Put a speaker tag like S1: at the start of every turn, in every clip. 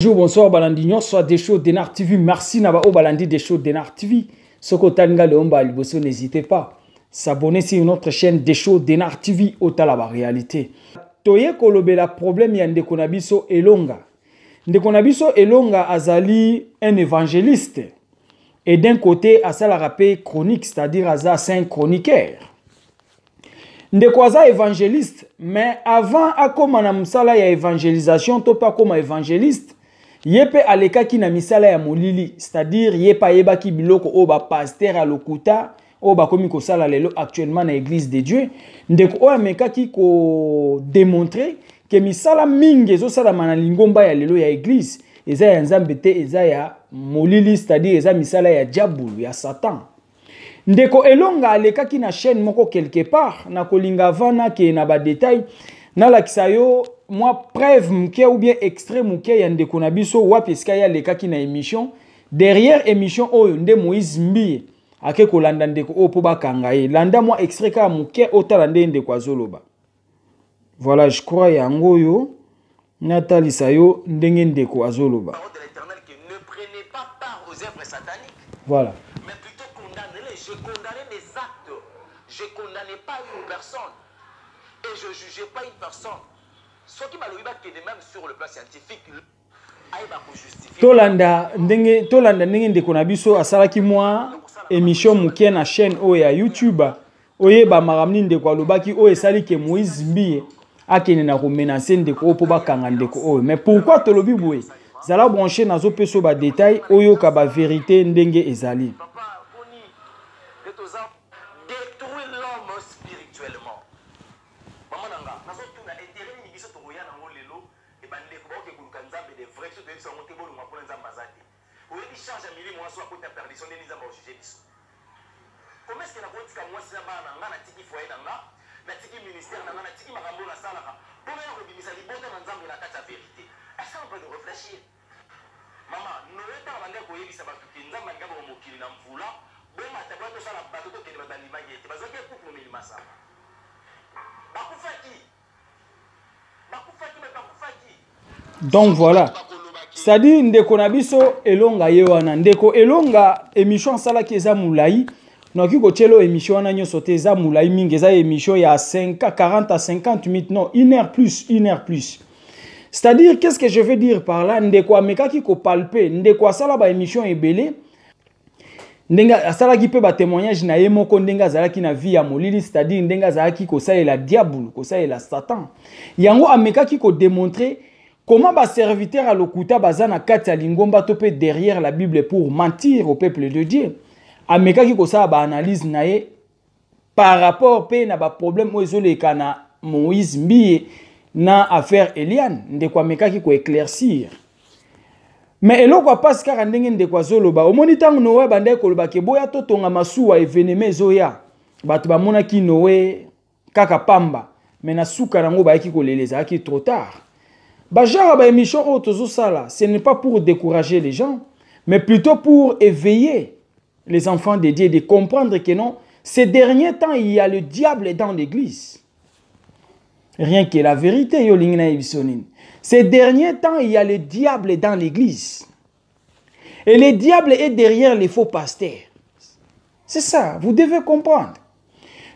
S1: Bonjour, bonsoir, Balandignon, soit des shows d'Enar TV. Merci Naba au Balandi des shows d'Enar TV. Soko Tanga Leomba Liboso, n'hésitez pas. S'abonner sur notre chaîne des shows d'Enar TV au Talaba Réalité. Toye Kolobela problème y a Ndekonabiso Elonga. Ndekonabiso Elonga Azali un évangéliste. Et d'un côté, Asala Rapé chronique, c'est-à-dire Aza c'est un chroniqueur. Ndekwaza évangéliste, mais avant à comme on a musala ya évangélisation, to pas comme évangéliste. Yepe aleka ki na misala ya molili, c'est-à-dire yepa yeba ki biloko o ba pasteur à lokuta o ba komi ko sala lelo actuellement na église de Dieu. Ndeko o ameka ki ko démontrer que misala mingi zo sala mana lingomba ya lelo ya église, eza ya nzambe te, eza ya molili, c'est-à-dire eza misala ya diabulu ya Satan. Ndeko Elonga aleka ki na chaîne moko quelque part na kolinga vana ke na ba détail na lakisa yo moi preuve mke ou bien extrait mke ya ndeko na biso wapi eska ya leka ki na émission derrière émission oyo nde Moïse Mbie ake kolanda ndeko o po bakanga ye landa moi extrait ka mke otala nde ndeko azoloba. Voilà, je crois yango yo natalisa yo ndenge ndeko azoloba.
S2: Ne prenez pas part aux œuvres sataniques.
S1: Voilà.
S2: Mais plutôt condamnez-les. Je condamnais les actes. Je ne condamnais pas une personne. Et je ne jugeais pas une personne. Ce qui m'a dit même sur le plan scientifique,
S1: Tolanda ndenge ndeko na biso asalaki mwa émission muke na chaîne o ya YouTube oyeba maramni ndeko alobaki o esali ke Moïse Mbie akene na ko menacer ndeko po bakanga ndeko o. Mais pourquoi tolobi boye zala branché nazo peso ba détail oyo ka ba vérité ndenge ezali.
S2: détruire l'homme spirituellement. Comment est-ce que la politique a moins de temps na tiki foyer na tiki ministère na tiki makambo na salaka pour ya kobimisa libota na nzambe na kati ya vérité. Est-ce qu'on peut réfléchir? Maman, nous n'avons pas mandé koyebisa batu ke nzambe ngabo mokili na mvula boma tabwa to sala bato to kende babali magete bazoke couple milima sa. Bakufaki
S1: Donc voilà. C'est-à-dire ndeko na biso Elonga yewana ndeko Elonga émission sala ki eza mulai. Donc ko tchelo émission wana nyoso te eza mulai mingi eza émission ya 40 à 50 minutes non, 1 heure plus. C'est-à-dire qu'est-ce que je veux dire par là ndeko ameka ki ko palper ndeko sala ba émission ebele. Ndenga asala ki pe ba témoignage na ye moko ndenga zala ki na vie ya molili, c'est-à-dire ndenga zala ki ko saela diable, ko saela Satan. Yango ameka ki ko démontrer comment ba serviteur à lokuta bazana kati ya lingomba topé derrière la Bible pour mentir au peuple de Dieu. Ameka ki ko sa ba analyse na ye par rapport pe na ba problème o ezoleka na Moïse Mbie na affaire Eliane, ndeko ameka ki ko éclaircir. Mais eloko passe car ndenge ndeko azoloba omoni tango Noé bande koloba ke boya to tonga masuwa eveneme zoya bato bamona ki Noé kaka pamba mais na suka nango ba ki koleleza ki trop tard. Ba genre ba émission auto sala, ce n'est pas pour décourager les gens mais plutôt pour éveiller les enfants de Dieu de comprendre que non, ces derniers temps il y a le diable dans l'église. Rien que la vérité yo lingna ibisonine. Ces derniers temps, il y a le diable dans l'église. Et le diable est derrière les faux pasteurs. C'est ça, vous devez comprendre.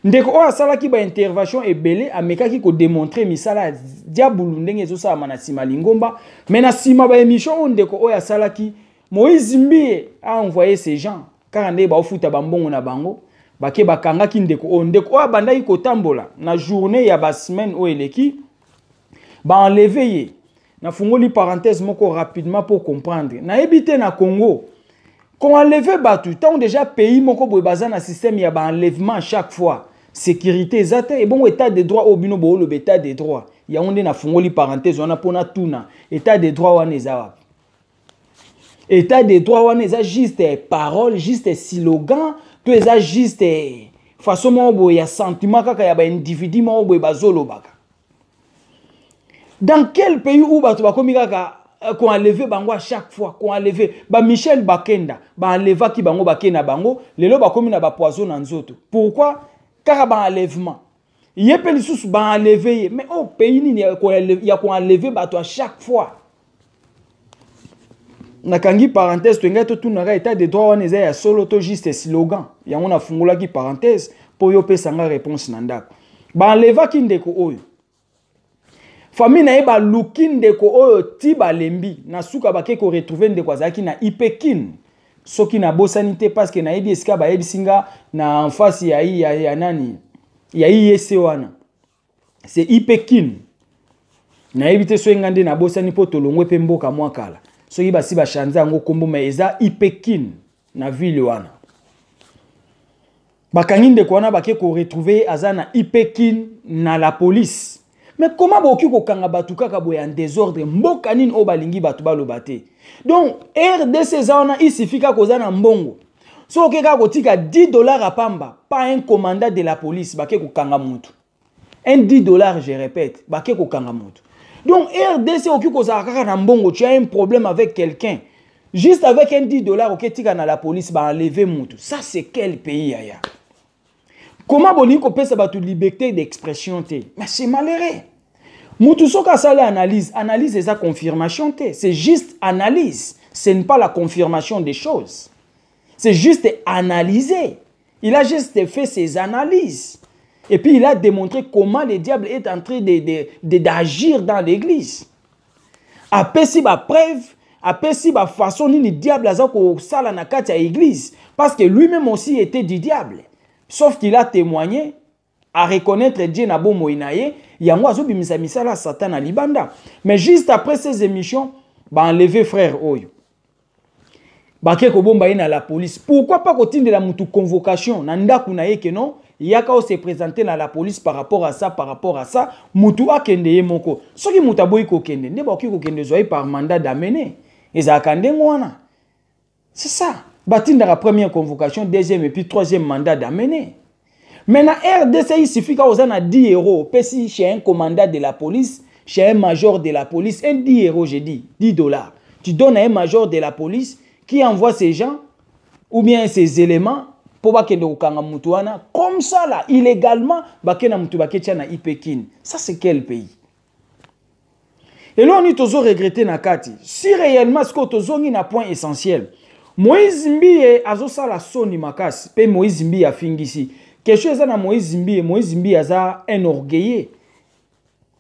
S1: Ndeko o asala ki ba intervention ebele ameka ki ko démontrer misala diabulu ndenge zo sa manasima lingomba, mais na sima ba émission ndeko o asala ki Moïse Mbie a envoyé ces gens car ande ba ofuta bambongo na bango bake bakanga ki ndeko o abanda ki ko tambola na journée ya ba semaine o eleki ba enlever. Na fungoli parenthèse moko rapidement pour comprendre. Na ebité na Congo. Qu'on enleve batu, tant déjà pays moko boye bazana système ya ba enlèvement chaque fois. Sécurité zate et bon état de droit au bino bo le état de droit. Ya onde na fungoli parenthèse on a pona tuna état de droit wana eza. État de droit wana eza juste parole, juste slogan, to eza juste façon mo boye ya sentiment kaka ya ba individu mo boye bazolo baka. Dans quel pays où bato bakomi kaka qu'on enleve bango à chaque fois qu'on enleve ba Michel Bakenda ba enleva ki bango bakena bango lelo bakomi na ba poison na nzoto. Pourquoi? Car ba enlèvement. Yé pe lisusu ba enlever mais au pays ni ya qu'on enleve bato à chaque fois. nakangi parenthèse to ngai to tunaka état de droit wana eza ya solo to juste slogan yango nafungolaki parenthèse po yo pesa nga réponse na ndako banlevaki ndeko oyo famille na ye baluki ndeko oyo ti balembi na suka bake ko retrouver ndeko azalaki na ipekin soki na bosani te parce que nayebi esika bayebisi nga na en face ya nani ya IEC wana c'est ipekin nayebi te soki nga nde na bosani po tolongwe pe mboka mwa kala soki basi bachanze yango kombo ma eza ipekin na ville wana bakangi ndeko wana bake ko retrouver aza na ipekin na la police. Mais comment boki ko kanga batu kaka boye en désordre mboka nini o balingi batu baloba te. Donc RDC zaona isifika koza na mbongo. So okeka kotika $10 à pamba, pas un commandant de la police bake ko kanga mutu. Un $10 je répète, bake ko kanga mutu. Donc RDC oki koza kaka na mbongo, tu as un problème avec quelqu'un. Juste avec un $10 oketika na la police ba enlever mutu. Ça c'est quel pays aya? Comment bolingi ko pesa batu liberté d'expression te? Mais c'est malheureux. Moutou soka sale analyse et sa confirmation te. C'est juste analyse. Ce n'est pas la confirmation des choses. C'est juste analyser. Il a juste fait ses analyses. Et puis il a démontré comment le diable est en train d'agir dans l'église. Après si ba preuve, après si ba façon ni le diable a ko sala na kati ya église parce que lui-même aussi était du diable. Sauf qu'il a témoigné à reconnaître Dieu na bo moinaye, yango azobimisa misala Satan à libanda. Mais juste après ces émissions, ba enlever frère oyo. Ba ke ko bomba ina la police. Pourquoi pas continuer la mutu convocation na ndaku na ye que non, yaka se présenter na la police par rapport à ça, mutu akende ye moko. Soki muta boyi ko kende, ne ba ko kende zoyi par mandat d'amener. Eza kandengo wana. C'est ça. Batinda la première convocation, deuxième et puis troisième mandat d'amener. Maintenant, RDC, il suffit qu'on a 10 euros. Si chez un commandant de la police, chez un major de la police, un 10 euros, j'ai dit, $10. Tu donnes à un major de la police qui envoie ces gens ou bien ces éléments pour bakende okanga mutuana comme ça là, illégalement, bakena mutu baketia na Ipekin. Ça, c'est quel pays? Et là, on est toujours regretté nakati. Si réellement, ce qu'on a un point essentiel, Moïse Mbiye azosa la soni makasi pe Moïse Mbiye a fingisi quelque chose na Moïse Mbiye aza un orgueilleux.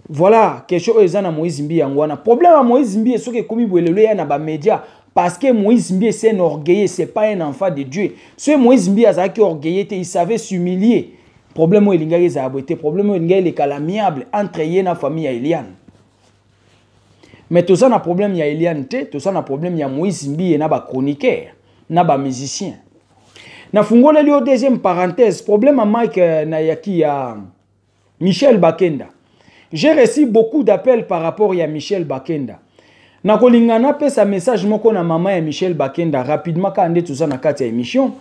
S1: Voilà quelque chose na Moïse Mbiye ngwana problème à Moïse Mbiye soki komi boelelo ya na ba média parce que Moïse Mbiye c'est un orgueilleux, c'est pas un enfant de Dieu. Ce Moïse Mbiye aza ki orgueilleux, il savait s'humilier. Problème o elinga za aboté, problème o elinga le calamiable entre ye na famille ya Eliane. Mais tout ça na problème ya Eliane te, tout ça na problème ya Moïse Mbiye na ba chroniqueur, na ba musicien. Na fungole li au deuxième parenthèse, problème à Mike na yaki ya Michel Bakenda. J'ai reçu beaucoup d'appels par rapport à Michel Bakenda. Na kolingana pe sa message moko na maman ya Michel Bakenda rapidement quand ande tout ça na kati ya émission.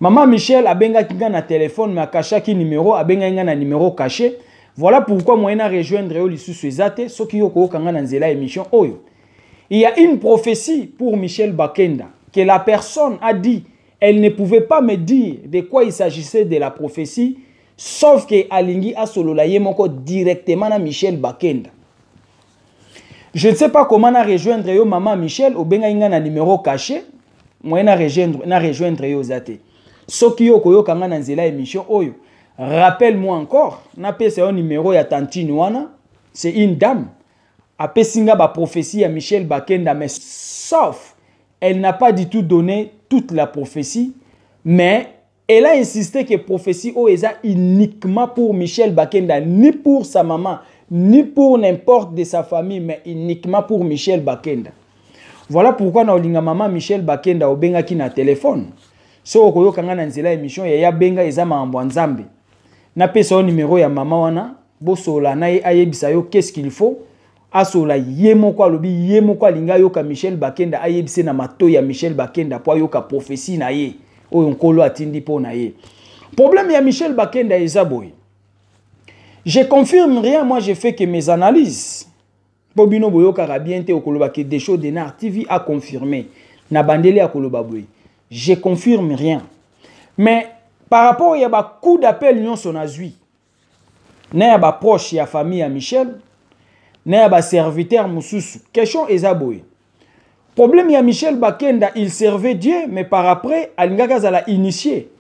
S1: Maman Michel abenga kinga na téléphone mais akashaki numéro, abenga nga na numéro caché. Voilà pourquoi moi na rejoindre yo lisusu ezate soki yo ko kanga na nzela émission oyo. Il y a une prophétie pour Michel Bakenda que la personne a dit, elle ne pouvait pas me dire de quoi il s'agissait de la prophétie sauf que alingi asolola ye moko directement na Michel Bakenda. Je ne sais pas comment na rejoindre yo maman Michel obenga nga na numéro caché, moi na rejoindre yo zate. Soki yo ko yo kanga na nzela émission oyo. Rappelle-moi encore, c'est un numéro ya Tantine wana, c'est une dame. Après singa ba prophétie à Michel Bakenda, mais sauf, elle n'a pas du tout donné toute la prophétie, mais elle a insisté que prophétie est uniquement pour Michel Bakenda, ni pour sa maman, ni pour n'importe de sa famille, mais uniquement pour Michel Bakenda. Voilà pourquoi na olinga maman Michel Bakenda obenga ki na téléphone. So okoyo kanga na nzela émission ya benga ezama ambwanzambe. Na pesa au numéro ya maman wana, bosola na ayebisa yo qu'est-ce qu'il faut. Asola yemo kwa lobi yemo kwa linga yo ka Michel Bakenda ayebise na mato ya Michel Bakenda po yo ka prophétie na ye. Oyo nkolo atindi po na ye. Problème ya Michel Bakenda ezaboy. Je confirme rien, moi je fais que mes analyses. Bobino boyo karabien te okoloba ke des choses de Nar TV a confirmé. Na bandeli a koloba boy. Je confirme rien. Mais par rapport à un coup d'appel, nous sommes azui. Nous sommes proches de la famille à Michel. Nous sommes serviteurs Moussous. Question est abouée. Problème, il y a Michel Bakenda, il servait Dieu, mais par après, Alingaka Zala initié.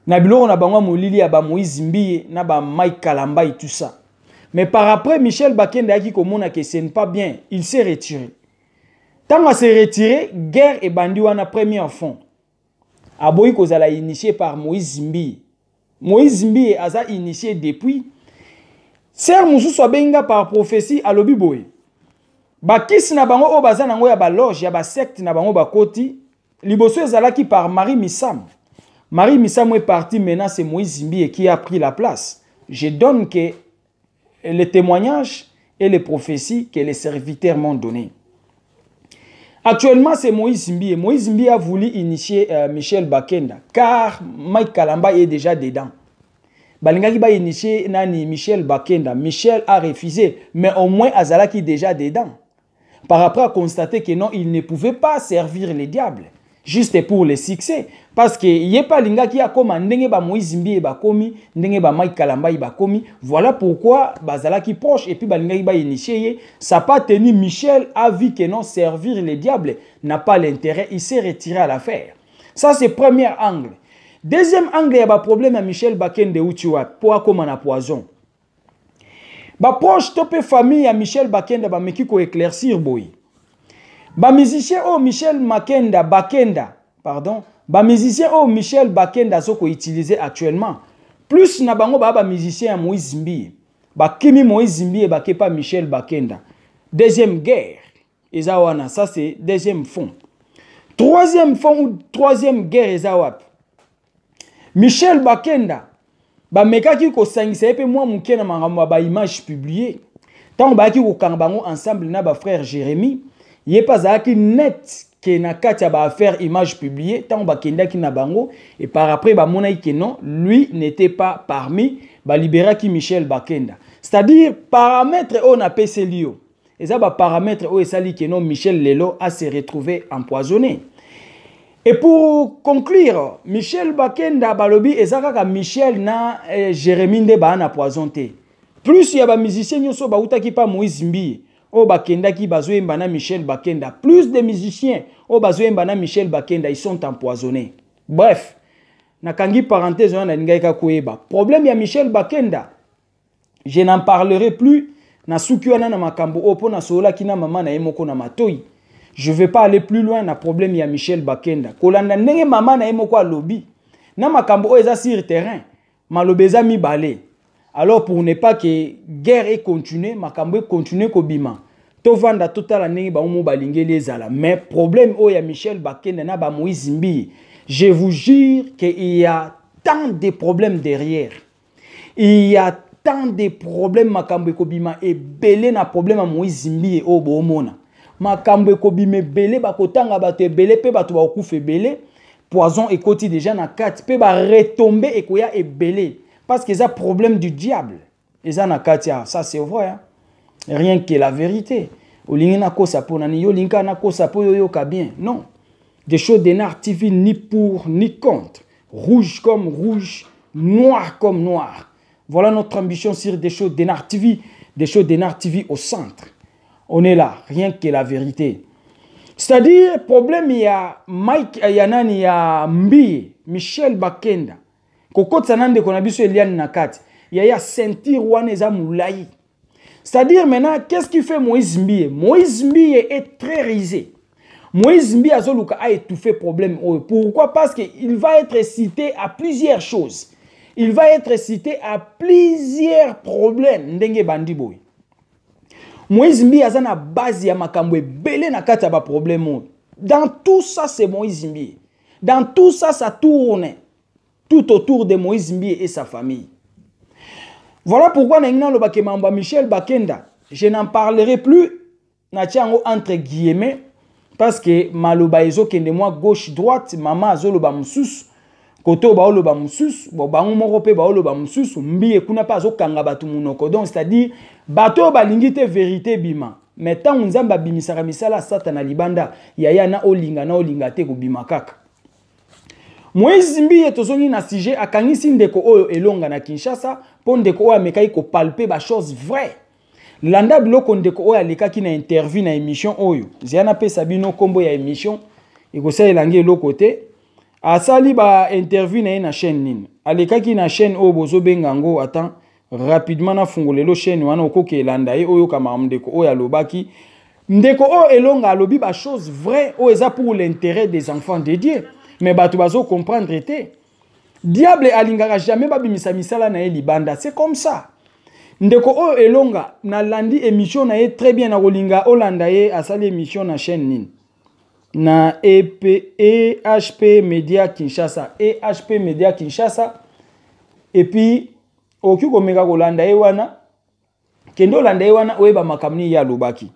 S1: Nabilo, on a bango Molili, a ba Moïse Mbiye, na ba Mike Kalamba et tout ça. Mais par après, Michel Bakenda, qui commande que ce n'est pas bien, il s'est retiré. Tant qu'il s'est retiré, guerre et bandi wana premier fond. Aboyi Kozala initié par Moïse Mbiye. Moïse Mbiye a initié depuis. Ser Moussou Sobenga par prophétie à l'Obiboye. Bakis na bango o baza nango ya ba loge ya ba secte na bango bakoti liboso ezalaki par Marie Missam. Marie Missam est parti, maintenant c'est Moïse Mbiye qui a pris la place. Je donne que les témoignages et les prophéties que les serviteurs m'ont donné. Actuellement c'est Moïse Mbiye. Moïse Mbiye a voulu initier Michel Bakenda car Mike Kalamba est déjà dedans. Balingaki ba initier nani Michel Bakenda. Michel a refusé, mais au moins Azalaki déjà dedans. Par après, à constater que non, il ne pouvait pas servir les diables. Juste pour le succès. Parce que il n'y a pas linga qui a comme ndenge ba Moïse Mbiye ba komi, ndenge ba Mike Kalamba ba komi. Voilà pourquoi bazala qui proche et puis balinga ba initié, ça pas tenu. Michel a vu que non, servir les diables n'a pas l'intérêt, il s'est retiré à l'affaire. Ça c'est premier angle. Deuxième angle, il y a un problème à Michel Bakende Uchiwa pour comme un poison. Ba proche topé famille à Michel Bakenda ba meki ko éclaircir boy. Ba musicien oh Michel Bakenda, pardon, ba musicien oh Michel Bakenda soko utilisé actuellement. Plus na bango ba musicien à Moïse Mbiye. Ba kimi Moïse Mbiye ba kepa Michel Bakenda. Deuxième guerre. Ezawana, ça c'est deuxième fond. Troisième fond ou troisième guerre ezawap. Michel Bakenda ba mekaki ko sangisa epe moi muke na mangamwa ba image publiée. Tant ba ki ko kanbango ensemble na ba frère Jérémie, yé pas aki net que na katia ba faire image publiée, tant ba kenda ki na bango et par après ba mona que non, lui n'était pas parmi ba libéra ki Michel Bakenda. C'est-à-dire paramètre on a PC lio. Et ça ba paramètre o esali que non Michel Lelo a se retrouvé empoisonné. Et pour conclure, Michel Bakenda balobi ezaka Michel na Jérémie nde ba na poisonté. Plus il y a ba musiciens nyoso ba utaki pa Moïse Mbiye. O Bakenda qui bazoemba na Michel Bakenda. Plus de musiciens o bazoemba na Michel Bakenda, ils sont empoisonnés. Bref, na kangi parenthèse on a ngaika koeba. Problème ya Michel Bakenda. Je n'en parlerai plus na sukiwana na makambo opo na sola kina mama na emoko na matoi. Je ne vais pas aller plus loin na problème ya Michel Bakenda. Kolanda ndenge mama na emoko a lobby. Na makambo o eza sur terrain. Malobeza mi balé. Alors pour ne pas que guerre ait continué, makambo continue kobima. Tovanda total ndenge ba umu balingeli ezala. Mais problème o ya Michel Bakenda na ba Moïse Mbiye. Je vous jure qu'il y a tant de problèmes derrière. Il y a tant de problèmes makambo kobima et belé na problème à Moïse Mbiye o bomona. Makambo kobime belé bakotanga bato belé pe bato bakufe belé poison ekoti déjà na 4 pe ba retomber ekoya e belé parce que ça problème du diable et ça na katia ça c'est vrai hein? Rien que la vérité olingi na kosa pona ni yo linka na kosa po yo ka bien non des choses de Nar TV ni pour ni contre rouge comme rouge noir comme noir voilà notre ambition sur des choses de Nar TV au centre. On est là, rien que la vérité. C'est-à-dire, problème, il y a Mike, il y a Nani, il y a Mbiye, Michel Bakenda. Kokot Sanande, qu'on a vu sur Eliane Nakat. Il y a Sentir Waneza Moulaï. C'est-à-dire, maintenant, qu'est-ce qui fait Moïse Mbiye? Moïse Mbiye est très risé. Moïse Mbiye a étouffé problème. Pourquoi? Parce qu'il va être cité à plusieurs choses. Il va être cité à plusieurs problèmes. Ndenge Bandiboy. Moïse Mbiye a na base ya makambo belé na kata ba problème. Dans tout ça c'est Moïse Mbiye. Dans tout ça ça tourne tout autour de Moïse Mbiye et sa famille. Voilà pourquoi na lo bakemamba Michel Bakenda, je n'en parlerai plus na tiango entre guillemets parce que maloba ezo kende moi gauche droite mama azoloba mususu koto ba oloba mususu bo bango moko pe ba oloba mususu Mbiye kuna pa azokanga batu munoko donc c'est-à-dire bato balingi te vérité bima mais tant nzamba bimisaka misala satana libanda yaya na olinga te ko bima kaka. Moïse Mbiye tozongi na sujet akangisi ndeko oyo elonga na Kinshasa po ndeko oyo amekai ko palper ba chose vraie. landa biloko ndeko oyo alekaki na interview na émission oyo ziana pesa bino kombo ya émission ekosa elangi eloko te asali ba interview na ye na chaîne nini alekaki na chaîne oyo bozobenga ngo attends rapidement na fungolelo chaîne wana okoki elanda ye oyo kama ndeko oyo alobaki ndeko oyo elonga alobi ba chose vrai oyo eza pour l'intérêt des enfants de Dieu mais bato bazo comprendre te diable alingaka jamais babimisa misala na ye libanda c'est comme ça ndeko oyo elonga na landi émission na ye très bien na kolinga olanda ye asali émission na chaîne nini na EHP Media Kinshasa EHP Media Kinshasa et puis oki komeka kolanda ye wana kendo landa ye wana oyeba makamni ya lobaki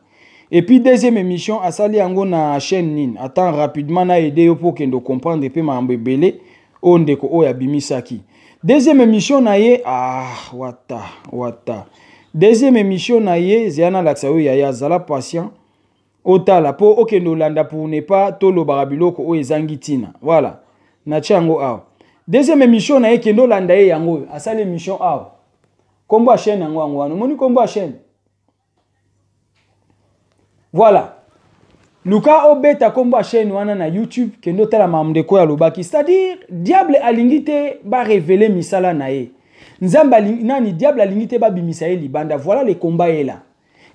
S1: et puis deuxième émission asali yango na chaîne nini attends rapidement na aider yo pour kendo comprendre pe mambo ebele o ndeko oyo abimisaki deuxième émission na ye wata deuxième émission na ye ziana laksa oyo ya zala patient otala po okendo landa pour ne pas toloba biloko oyo ezangi tina voilà na chango awa deuxième émission na ye kendo landa ye yango asali émission awa kombo a chaîne yango yango wana moni kombo a chaîne voilà luka obeta kombo a chaîne wana na YouTube kendo tala mamdeko ya lobaki c'est-à-dire diable alingite ba révéler misala na ye nzamba nani diable alingite ba bimisa ye libanda voilà les combats est là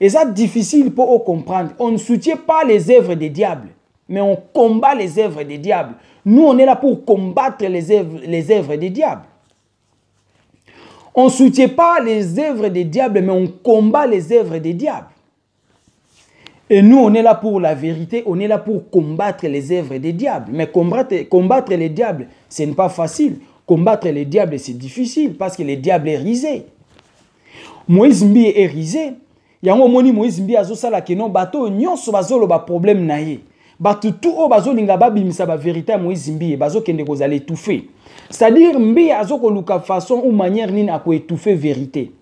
S1: et ça difficile pour comprendre on ne soutient pas les œuvres des diables mais on combat les œuvres des diables nous on est là pour combattre les œuvres des diables on ne soutient pas les œuvres des diables mais on combat les œuvres des diables. Et nous, on est là pour la vérité, on est là pour combattre les œuvres des diables. Mais combattre les diables, ce n'est pas facile. Combattre les diables, c'est difficile parce que le diable est risé. Moïse Mbi est risé. Yango moni Moïse Mbi azosala ke non bato nyonso bazolo ba problème na ye. Bato tout o bazolinga babimisa ba vérité Moïse Mbi bazo kende kozala étouffer. C'est-à-dire Mbi azokoluka façon ou manière nini ako étouffer vérité.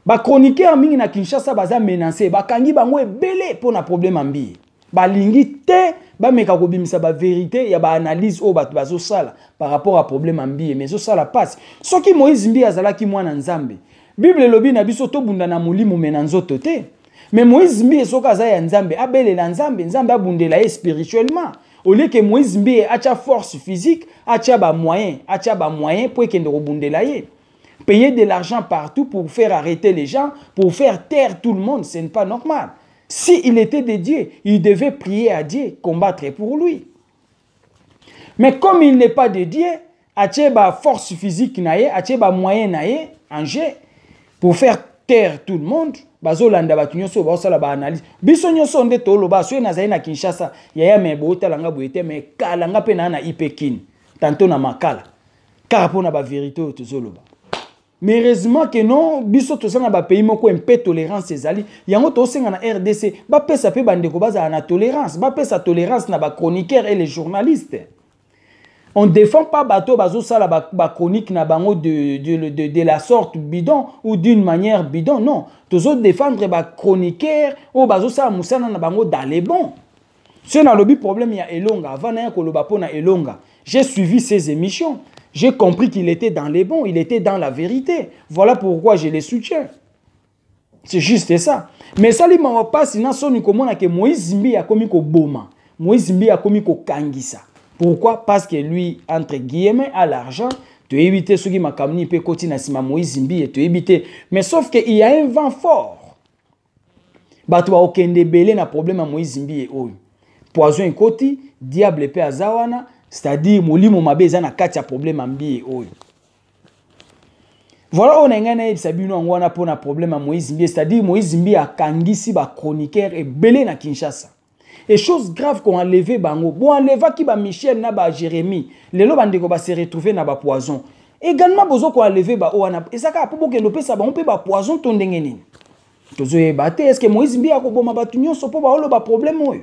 S1: Ba chroniqueur mingi na Kinshasa baza menacé bakangi bango ebele pour na problème ambi balingi te ba meka ko bimisa ba vérité ya ba analyse o bato bazo sala par rapport à problème ambi mais zo sala passe soki Moïse Mbi azalaki mwana nzambe Bible lobi na biso to bunda na mulimo mena nzoto te mais Moïse Mbi soka aza ya nzambe abele la nzambe nzambe abundela ye spirituellement au lieu que Moïse Mbi acha force physique acha ba moyen pour kende ko bundela ye. Payer de l'argent partout pour faire arrêter les gens, pour faire taire tout le monde, ce n'est pas normal. S'il était de Dieu, il devait prier à Dieu, combattre pour lui. Mais comme il n'est pas de Dieu, il a force physique, il a moyen en jeu pour faire taire tout le monde. Bazolanda batunyoso basala ba analyse. Biso nyoso nde toloba so na zaina Kinshasa, yaya me bota langa boete me kala nga pe na ipekin. Tanto na makala. Car pour na ba vérité tozoloba. Mais heureusement que non, biso tosanga ba pays moko un peu tolérance ezali. Yango tosenga na RDC, ba pesa pe bandeko baza na tolérance, ba pesa tolérance na ba chroniqueurs et les journalistes. On ne défend pas bateau bazo sala ba chronique na bango de la sorte bidon ou d'une manière bidon, non. Tozo défendre ba chroniqueurs ou bazo sala musana na bango dans les bons. C'est na lobby problème ya Elonga, avant na koloba pona Elonga. J'ai suivi ses émissions. J'ai compris qu'il était dans les bons, il était dans la vérité. Voilà pourquoi je les soutiens. C'est juste ça. Mais ça, il m'a pas sinon son comment que Moïse Mbi a commis ko boma. Moïse Mbi a commis ko kangisa. Pourquoi? Parce que lui, entre guillemets, a l'argent. Tu éviter ce qui m'a kamni pe koti na sima Moïse Mbi et tu éviter. Mais sauf qu'il y a un vent fort. Bah tu vas okende belé na problème à Moïse Mbi et oyo. Poison koti, diable pe azawana. C'est-à-dire, molimo mabe za na kati ya problème ambi oyo. Voilà on a ngana sabino ngwana pona problème à Moïse Mbi, c'est-à-dire Moïse Mbi a kangisi ba chroniqueur et belé na Kinshasa. Et chose grave qu'on enlevé bango. Bon enleva ki ba Michel na ba Jérémie, lelo bandeko ba se retrouver na ba poison. Également bozo ko enlevé ba oana. Ezaka po boke lope sa ba on pe ba poison ton ndengeni. Tozo e baté est-ce que Moïse Mbi a ko boma ba tunyo so po ba olo ba problème oyo.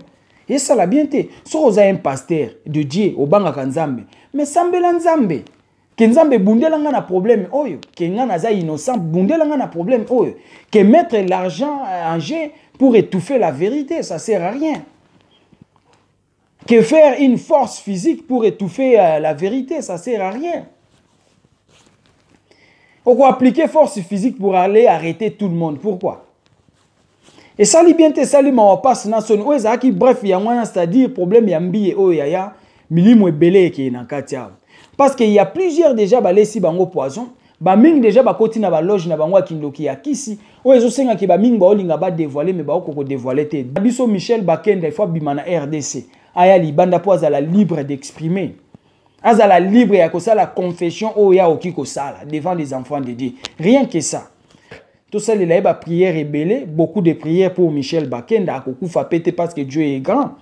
S1: Et ça la bien te. So oza un pasteur de Dieu au banga kanzambe. Mais sambela nzambe. Que nzambe bundela nga na problème oyo. Que nga na za innocent bundela nga na problème oyo. Que mettre l'argent en jeu pour étouffer la vérité, ça sert à rien. Que faire une force physique pour étouffer la vérité, ça sert à rien. On va appliquer force physique pour aller arrêter tout le monde. Pourquoi? Et ça li bien te sali ma passe na son o ezaki bref ya ngwana c'est-à-dire problème ya mbiye o ya milimo ebele ke na katia. Parce qu'il y a plusieurs déjà balesi bango poison, ba ming déjà ba koti na ba loge na bango kindoki ya kisi, o ezo senga ki ba ming ba olinga ba dévoiler mais ba okoko dévoiler te. Biso Michel Bakenda il faut bimana RDC. Aya libanda po azala libre d'exprimer. Azala libre ya ko sala confession o ya okiko sala devant les enfants de Dieu. Rien que ça. Tout ça, il y a prière ébélée, beaucoup de prières pour Michel Bakenda, à Kokufa pété parce que Dieu est grand.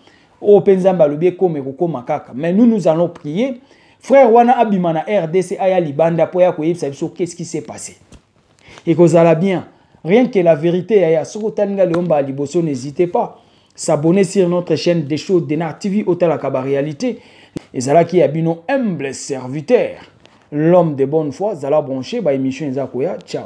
S1: Au Penzamba Lubé comme Roko Makaka. Mais nous allons prier. Frère Wana Abimana RDC Aya Libanda pour qu'est-ce qui s'est passé. Et que ça va bien. Rien que la vérité, Aya Sokotanga Leomba Liboso, n'hésitez pas. S'abonner sur notre chaîne des choses de Nar TV, Otalakaba Réalité. Et Zala qui a nos humble serviteur, l'homme de bonne foi, Zala Bronché, émission Zakoya. Ciao.